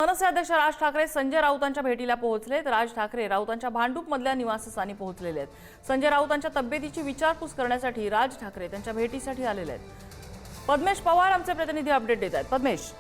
मनसे अध्यक्ष राज ठाकरे संजय राऊतांच्या भेटीला पोहोचले. तर राज ठाकरे राऊतांच्या भांडूपमधल्या निवासस्थानी पोहोचलेले आहेत. संजय राऊतांच्या तब्येतीची विचारपूस करण्यासाठी राज ठाकरे त्यांच्या भेटीसाठी आलेले आहेत. पद्मेश पवार आमचे प्रतिनिधी अपडेट देत आहेत. पद्मेश,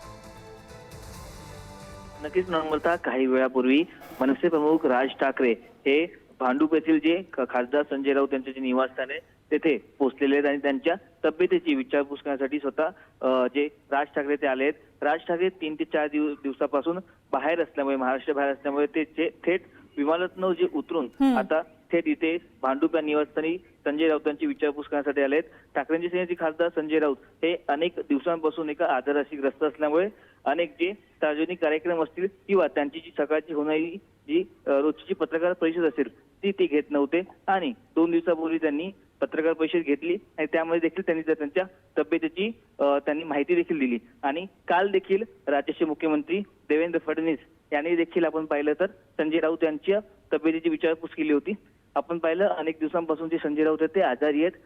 नक्कीच नम्रता, काही वेळापूर्वी मनसे प्रमुख राज ठाकरे हे भांडूप येथील जे खासदार संजय राऊत यांचे जे निवासस्थान आहे तेथे पोहोचलेले आहेत आणि त्यांच्या तब्येतीची विचारपूस करण्यासाठी स्वतः जे राज ठाकरे ते आले आहेत. राज ठाकरे 3 ते 4 दिवसापासून बाहेर असल्यामुळे, महाराष्ट्र बाहेर असल्यामुळे ते थेट विमानातून जे उतरून आता थेट इथे भांडूप या निवासस्थानी संजय राऊतांची विचारपूस करण्यासाठी आलेत. ठाकरेंचे सेनेचे खासदार संजय राऊत हे अनेक दिवसांपासून एका आजाराशी ग्रस्त असल्यामुळे अनेक जे सार्वजनिक कार्यक्रम असतील किंवा त्यांची जी सकाळची होणारी जी रोजची पत्रकार परिषद असेल ती घेत नव्हते आणि 2 दिवसापूर्वी त्यांनी पत्रकार परिषद घेतली आणि त्यामध्ये देखील त्यांनी त्यांच्या तब्येतीची त्यांनी माहिती देखील दिली. आणि काल देखील राज्याचे मुख्यमंत्री देवेंद्र फडणवीस यांनी देखील आपण पाहिलं तर संजय राऊत यांच्या तब्येतीची विचारपूस केली होती. आपण पाहिलं अनेक दिवसांपासून जे संजय राऊत आहेत ते आजारी आहेत.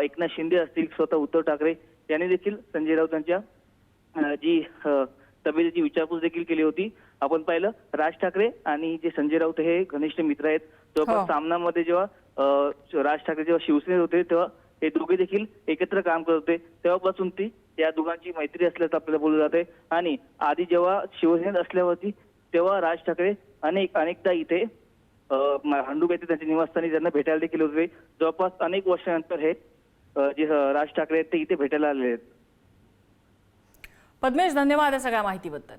एकनाथ शिंदे असतील, स्वतः उद्धव ठाकरे यांनी देखील संजय राऊत यांच्या जी तब्येतीची विचारपूस देखील केली होती. आपण पाहिलं राज ठाकरे आणि जे संजय राऊत हे घनिष्ठ मित्र आहेत. जवळपास सामनामध्ये जेव्हा राज ठाकरे जेव्हा शिवसेनेत होते तेव्हा हे दोघे देखील एकत्र काम करत होते. तेव्हापासून ती या दोघांची मैत्री असल्याचं आपल्याला बोललं जाते. आणि आधी जेव्हा शिवसेनेत असल्यावरती तेव्हा राज ठाकरे अनेकदा इथे भांडूप येथे त्यांच्या निवासस्थानी त्यांना भेटायला देखील होते. जवळपास अनेक वर्षानंतर हे जे राज ठाकरे आहेत ते इथे भेटायला आलेले आहेत. पद्मेश, धन्यवाद या सगळ्या माहितीबद्दल.